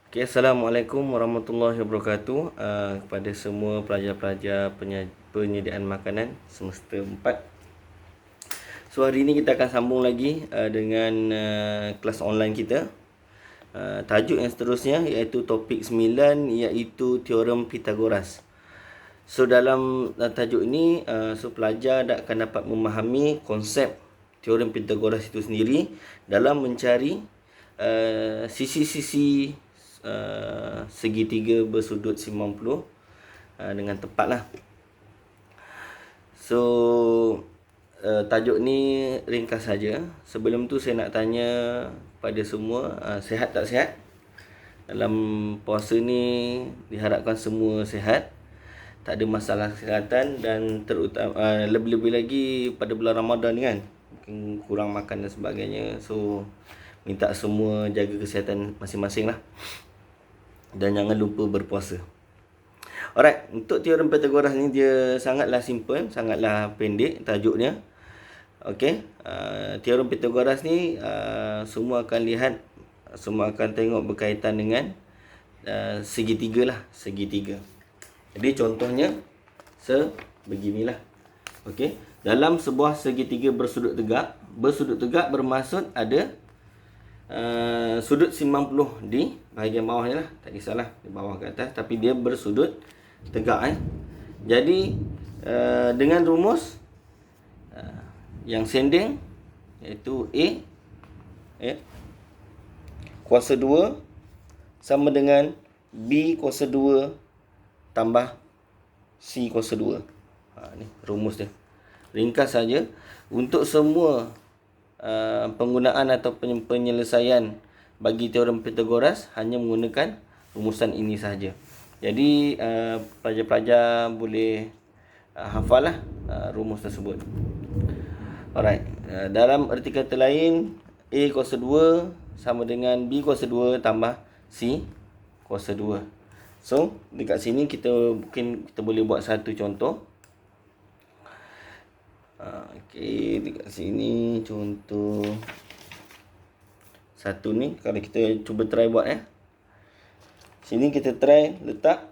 Okay, Assalamualaikum warahmatullahi wabarakatuh kepada semua pelajar-pelajar penyediaan makanan semester 4. So hari ini kita akan sambung lagi dengan kelas online kita. Tajuk yang seterusnya iaitu topik 9 iaitu teorem Pythagoras. So dalam tajuk ini pelajar akan dapat memahami konsep teorem Pythagoras itu sendiri dalam mencari sisi-sisi segitiga bersudut 90 dengan tepat lah. So tajuk ni ringkas saja. Sebelum tu saya nak tanya pada semua, sihat tak sihat? Dalam puasa ni diharapkan semua sihat, tak ada masalah kesihatan, dan terutama lebih-lebih lagi pada bulan Ramadan ni kan, mungkin kurang makan dan sebagainya. So minta semua jaga kesihatan masing-masing lah, dan jangan lupa berpuasa. Alright, untuk teorem Pythagoras ni dia sangatlah simple, sangatlah pendek tajuknya. Okey, teorem Pythagoras ni semua akan lihat, semua akan tengok berkaitan dengan segitiga lah, segitiga. Jadi contohnya sebeginilah. Okey, dalam sebuah segitiga bersudut tegak bermaksud ada sudut 90 di bahagian bawah ni lah, tak kisahlah di bawah ke atas, tapi dia bersudut tegak. Jadi dengan rumus yang sending iaitu A kuasa 2 sama dengan B kuasa 2 tambah C kuasa 2. Ni rumus dia. Ringkas saja. Untuk semua penggunaan atau penyelesaian bagi teorem Pythagoras hanya menggunakan rumusan ini sahaja. Jadi pelajar-pelajar boleh hafal lah rumus tersebut. Alright, dalam erti kata lain, A kuasa 2 sama dengan B kuasa 2 tambah C kuasa 2. So dekat sini kita boleh buat satu contoh. Okey, dekat sini contoh satu ni, kalau kita cuba try buat sini kita try letak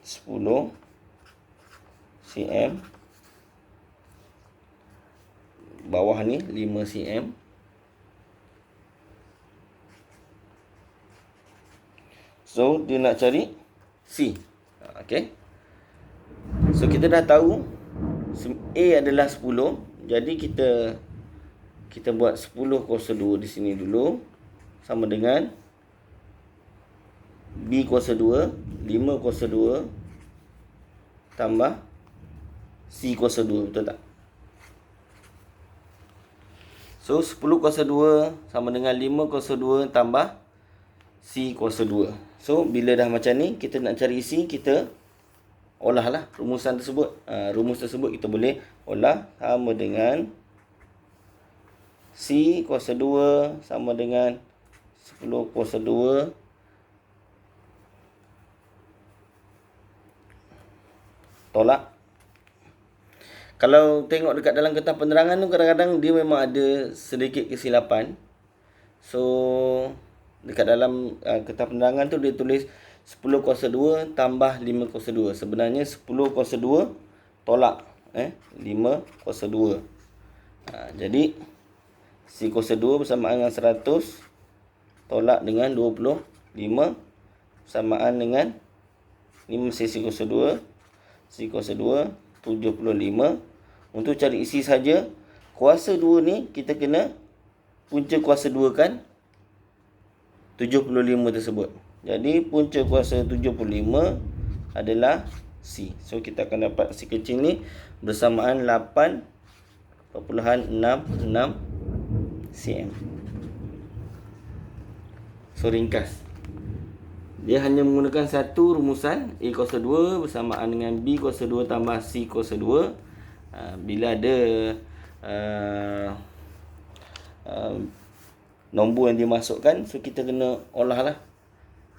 10 cm, bawah ni 5 cm. So dia nak cari C. Okey, so kita dah tahu A adalah 10. Jadi kita buat 10 kuasa 2 di sini dulu, sama dengan B kuasa 2, 5 kuasa 2 tambah C kuasa 2, betul tak? So 10 kuasa 2 sama dengan 5 kuasa 2 tambah C kuasa 2. So bila dah macam ni, kita nak cari C, kita olahlah rumusan tersebut. Rumus tersebut kita boleh olah, sama dengan C kuasa 2 sama dengan 10 kuasa 2 tolak. Kalau tengok dekat dalam kertas penerangan tu, kadang-kadang dia memang ada sedikit kesilapan. So dekat dalam kertas penerangan tu dia tulis 10 kuasa 2 tambah 5 kuasa 2. Sebenarnya 10 kuasa 2 tolak 5 kuasa 2. Jadi C kuasa 2 bersamaan dengan 100 tolak dengan 25 bersamaan dengan 5 C kuasa 2. C kuasa 2 75. Untuk cari isi saja, kuasa 2 ni kita kena punca kuasa 2 kan 75 tersebut. Jadi punca kuasa 75 adalah C. So kita akan dapat C kecil ni bersamaan 8.66 cm. So ringkas, dia hanya menggunakan satu rumusan, A kuasa 2 bersamaan dengan B kuasa 2 tambah C kuasa 2. Bila ada nombor yang dimasukkan, so kita kena olah lah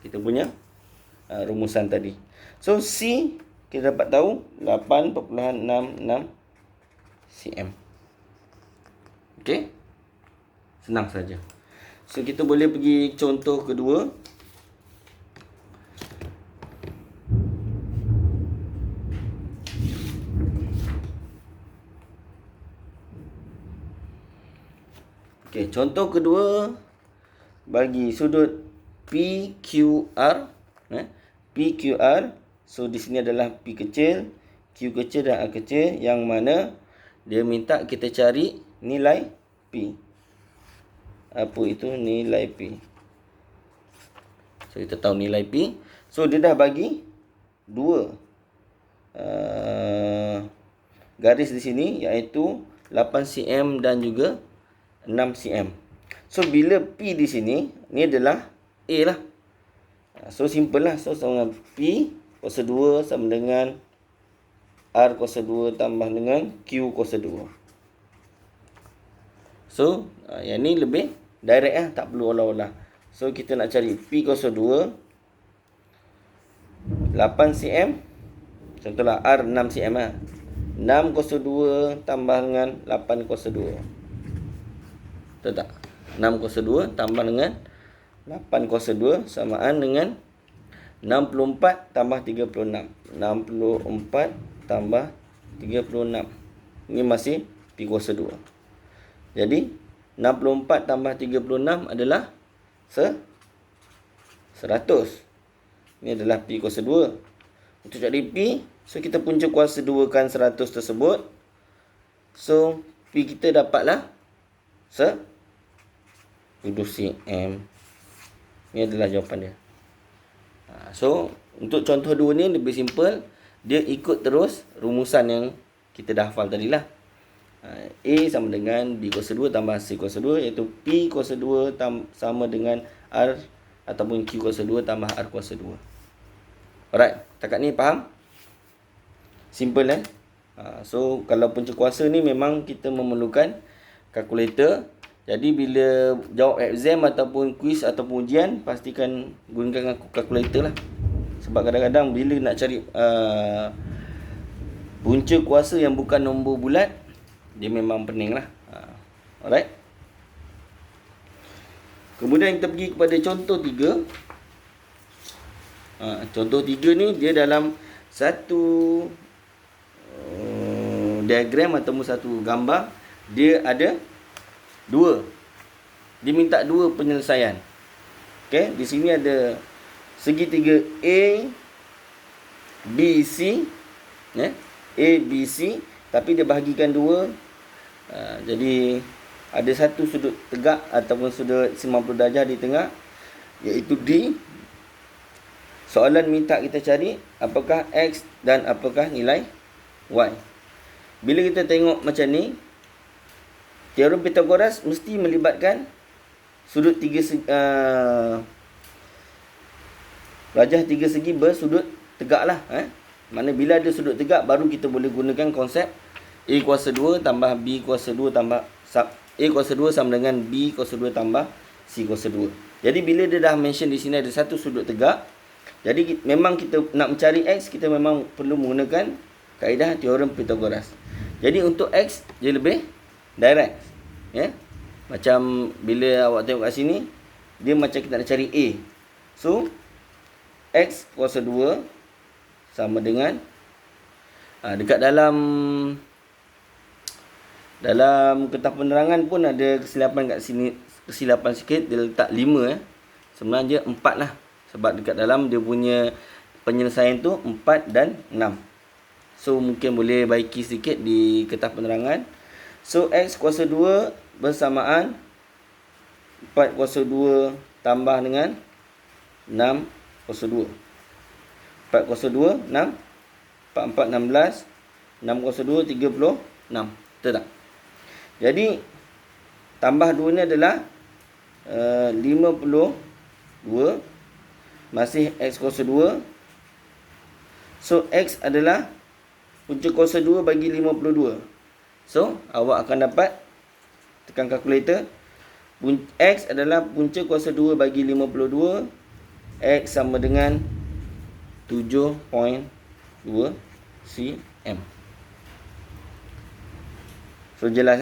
kita punya rumusan tadi. So C kita dapat tahu 8.66 cm. Okey, senang saja. So kita boleh pergi contoh kedua. Okey, contoh kedua bagi sudut PQR, PQR. So di sini adalah P kecil, Q kecil dan R kecil, yang mana dia minta kita cari nilai P. Apa itu nilai P? So kita tahu nilai P. So dia dah bagi dua garis di sini, iaitu 8 cm dan juga 6 cm. So bila P di sini, ni adalah A lah. So simple lah. So sama P kuasa 2 sama dengan R kuasa 2 tambah dengan Q kuasa 2. So yang ni lebih direct lah, tak perlu olah-olah. So kita nak cari P kuasa 2 8 cm. Contohlah R 6 cm lah. 6 kuasa 2 tambah dengan 8 kuasa 2. Betul tak? 6 kuasa 2 tambah dengan 8 kuasa 2 samaan dengan 64 tambah 36. 64 tambah 36. Ini masih P kuasa 2. Jadi 64 tambah 36 adalah 100. Ini adalah P kuasa 2. Untuk cari P, so kita punca kuasa 2 kan 100 tersebut. So P kita dapatlah 10 cm. Ini adalah jawapan dia. So untuk contoh 2 ni lebih simple. Dia ikut terus rumusan yang kita dah hafal tadi lah. A sama dengan B kuasa 2 tambah C kuasa 2, iaitu P kuasa 2 sama dengan R ataupun Q kuasa 2 tambah R kuasa 2. Alright, takat ni faham? Simple So kalau punca kuasa ni memang kita memerlukan kalkulator. Jadi bila jawab exam ataupun quiz ataupun ujian, pastikan gunakan kalkulator lah. Sebab kadang-kadang bila nak cari punca kuasa yang bukan nombor bulat, dia memang pening lah. Alright. Kemudian kita pergi kepada contoh 3. Contoh 3 ni dia dalam satu diagram ataupun satu gambar. Dia ada dua. Dia minta dua penyelesaian. Okay, di sini ada segitiga A, B, C. A, B, C. Tapi dia bahagikan dua. Jadi ada satu sudut tegak ataupun sudut 90 darjah di tengah, iaitu D. Soalan minta kita cari apakah X dan apakah nilai Y. Bila kita tengok macam ni, teorem Pythagoras mesti melibatkan sudut rajah tiga segi bersudut tegak lah. Mana bila ada sudut tegak, baru kita boleh gunakan konsep A kuasa 2 tambah B kuasa 2 tambah A kuasa 2 sama dengan B kuasa 2 tambah C kuasa 2. Jadi bila dia dah mention di sini ada satu sudut tegak, jadi memang kita nak mencari X, kita memang perlu menggunakan kaedah teorem Pythagoras. Jadi untuk X dia lebih direct. Macam bila awak tengok kat sini, dia macam kita nak cari A. So X kuasa 2 sama dengan dekat dalam kertas penerangan pun ada kesilapan kat sini, kesilapan sikit, dia letak 5 sebenarnya 4 lah, sebab dekat dalam dia punya penyelesaian tu 4 dan 6. So mungkin boleh baiki sikit di kertas penerangan. So X kuasa 2 bersamaan 4 kuasa 2 tambah dengan 6 kuasa 2. 4 kuasa 2 6, 4 4 16, 6 kuasa 2 36. Betul tak? Jadi tambah 2 ni adalah 52 masih X kuasa 2. So X adalah punca kuasa 2 bagi 52. So awak akan dapat, tekan kalkulator, X adalah punca kuasa 2 bagi 52. X sama dengan 7.2 cm. So jelas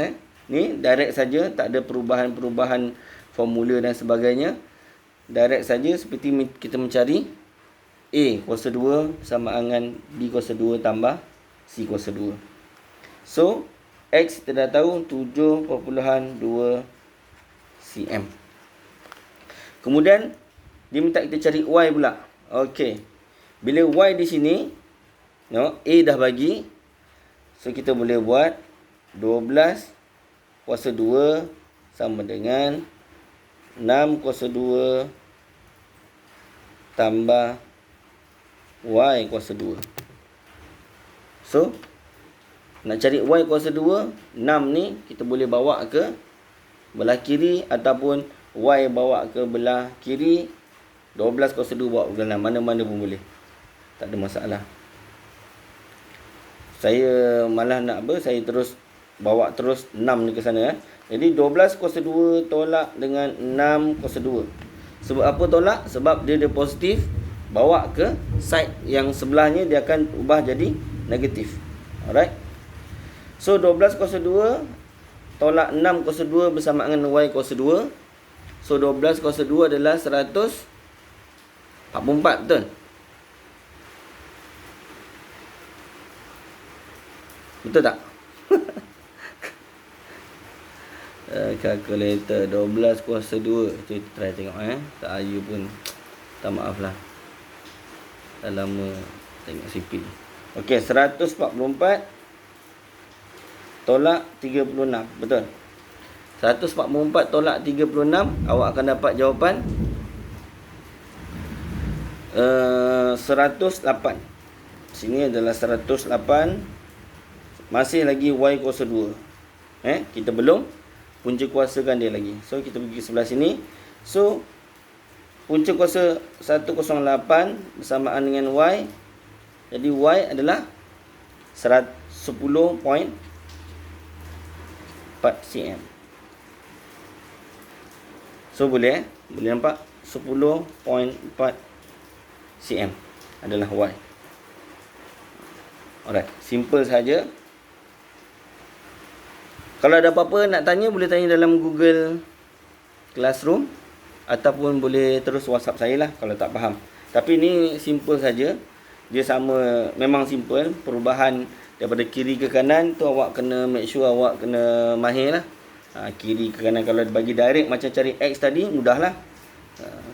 Ni direct saja, tak ada perubahan-perubahan formula dan sebagainya. Direct saja seperti kita mencari A kuasa 2 sama dengan B kuasa 2 tambah C kuasa 2. So, X kita dah tahu 7.2 cm. Kemudian, dia minta kita cari Y pula. Okey. Bila Y di sini, no, A dah bagi. So, kita boleh buat 12 kuasa 2 sama dengan 6 kuasa 2 tambah Y kuasa 2. So, nak cari Y kuasa 2, 6 ni kita boleh bawa ke belah kiri ataupun Y bawa ke belah kiri, 12 kuasa 2 bawa ke belah kanan. Mana-mana pun boleh. Tak ada masalah. Saya malah nak saya terus bawa terus 6 ni ke sana. Jadi 12 kuasa 2 tolak dengan 6 kuasa 2. Sebab apa tolak? Sebab dia positif. Bawa ke side yang sebelahnya, dia akan ubah jadi negatif. Alright. So 12 kuasa 2 tolak 6 kuasa 2 bersama dengan Y kuasa 2. So 12 kuasa 2 adalah 144, betul? Betul tak? Calculator 12 kuasa 2. Kita try tengok Tak ayu pun. Tak maaf lah. Dah lama tengok CP. Okey, 144 tolak 36. Betul. 144 tolak 36, awak akan dapat jawapan 108. Sini adalah 108. Masih lagi Y kuasa 2. Kita belum punca kuasakan dia lagi. So, kita pergi sebelah sini. So, punca kuasa 108 bersamaan dengan Y. Jadi, Y adalah 10.4 cm. So, boleh nampak 10.4 cm adalah Y. Alright, simple saja. Kalau ada apa-apa nak tanya, boleh tanya dalam Google Classroom ataupun boleh terus WhatsApp saya lah kalau tak faham. Tapi ni simple saja. Dia sama, memang simple. Perubahan daripada kiri ke kanan tu awak kena make sure awak kena mahir lah. Kiri ke kanan, kalau bagi direct macam cari X tadi, mudah lah.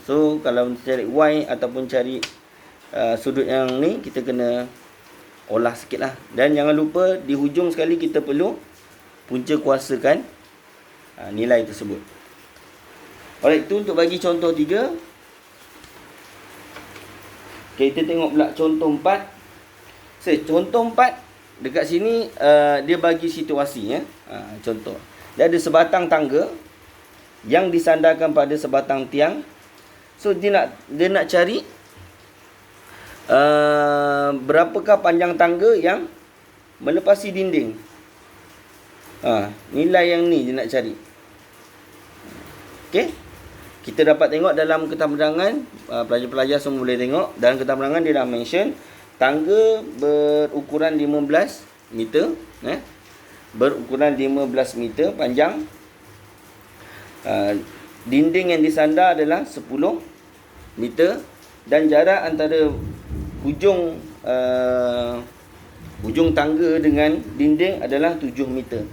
So kalau cari Y ataupun cari sudut yang ni, kita kena olah sikit lah. Dan jangan lupa di hujung sekali kita perlu punca kuasakan nilai tersebut. Alright, itu untuk bagi contoh 3. Okay, kita tengok pula contoh 4. So, contoh 4 dekat sini dia bagi situasi contoh. Dia ada sebatang tangga yang disandarkan pada sebatang tiang. So dia nak cari berapakah panjang tangga yang melepasi dinding. Nilai yang ni dia nak cari. Okey. Kita dapat tengok dalam ketambarangan, pelajar-pelajar semua boleh tengok. Dalam ketambarangan dia dah mention tangga berukuran 15 meter, berukuran 15 meter panjang. Dinding yang disandar adalah 10 meter dan jarak antara hujung tangga dengan dinding adalah 7 meter.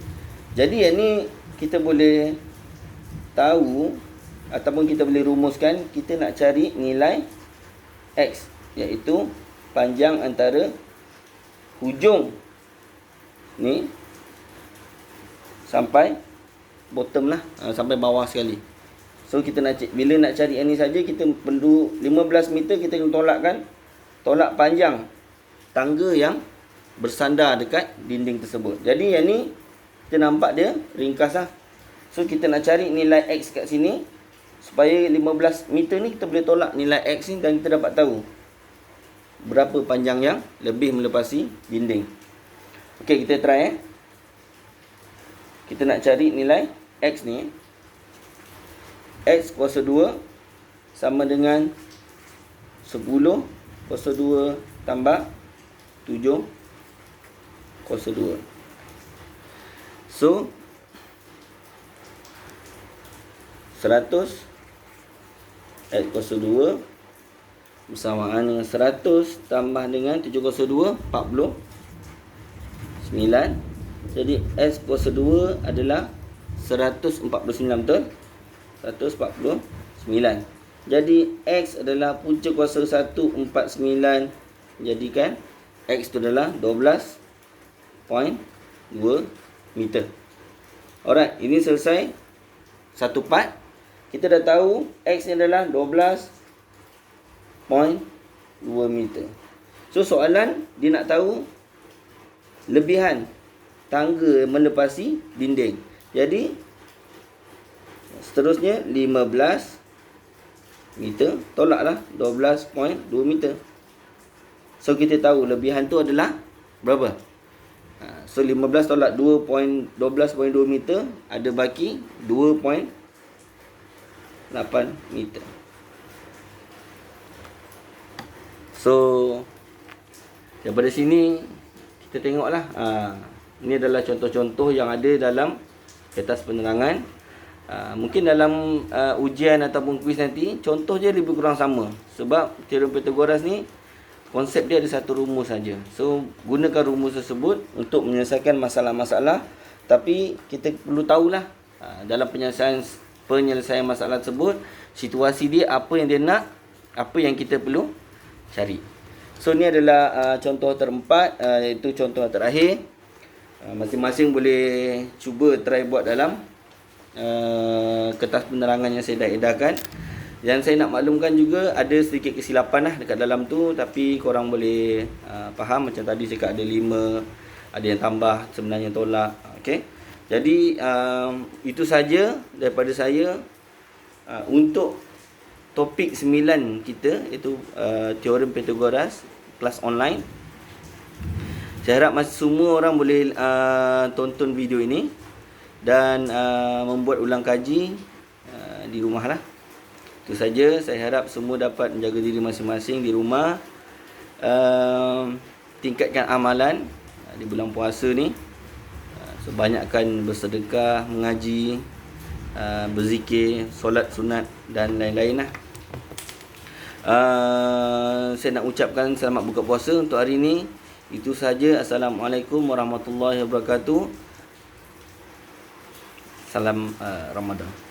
Jadi yang ni kita boleh tahu ataupun kita boleh rumuskan, kita nak cari nilai X, iaitu panjang antara hujung ni sampai bottom lah, sampai bawah sekali. So kita bila nak cari yang ni saja, kita perlu 15 meter, kita kena tolak panjang tangga yang bersandar dekat dinding tersebut. Jadi yang ni kita nampak dia ringkas lah. So kita nak cari nilai X kat sini, supaya 15 meter ni kita boleh tolak nilai X ni dan kita dapat tahu berapa panjang yang lebih melepasi dinding. Okey, kita try Kita nak cari nilai X ni. X kuasa 2 sama dengan 10 kuasa 2 tambah 7 kuasa 2. So 100 X kuasa 2 bersamaan dengan 100 tambah dengan 702 49. Jadi X kuasa 2 adalah 149, betul? 149. Jadi X adalah punca kuasa 149. Jadikan X itu adalah 12.2 meter. Alright, ini selesai satu part. Kita dah tahu X ni adalah 12.2 meter. So soalan dia nak tahu lebihan tangga melepasi dinding. Jadi seterusnya 15 meter tolaklah 12.2 meter. So kita tahu lebihan tu adalah berapa? So 15 tolak 12.2 meter, ada baki 2.8 meter. So daripada sini kita tengoklah, ini adalah contoh-contoh yang ada dalam kertas penerangan. Mungkin dalam ujian ataupun kuis nanti contoh je lebih kurang sama. Sebab teorem Pythagoras ni konsep dia ada satu rumus saja. So gunakan rumus tersebut untuk menyelesaikan masalah-masalah. Tapi kita perlu tahulah dalam penyelesaian masalah tersebut, situasi dia apa yang dia nak, apa yang kita perlu cari. So ni adalah contoh terempat, iaitu contoh terakhir. Masing-masing boleh cuba try buat dalam kertas penerangan yang saya dah edarkan. Dan saya nak maklumkan juga ada sedikit kesilapan lah dekat dalam tu, tapi korang boleh faham. Macam tadi cakap ada 5, ada yang tambah, sebenarnya tolak. Okay? Jadi itu saja daripada saya untuk topik 9 kita, iaitu teorem Pythagoras kelas online. Saya harap semua orang boleh tonton video ini dan membuat ulang kaji di rumah lah. Itu saja. Saya harap semua dapat menjaga diri masing-masing di rumah. Tingkatkan amalan di bulan puasa ni. Banyakkan bersedekah, mengaji, berzikir, solat sunat dan lain-lain lah. Saya nak ucapkan selamat buka puasa untuk hari ini. Itu saja. Assalamualaikum warahmatullahi wabarakatuh. Salam Ramadan.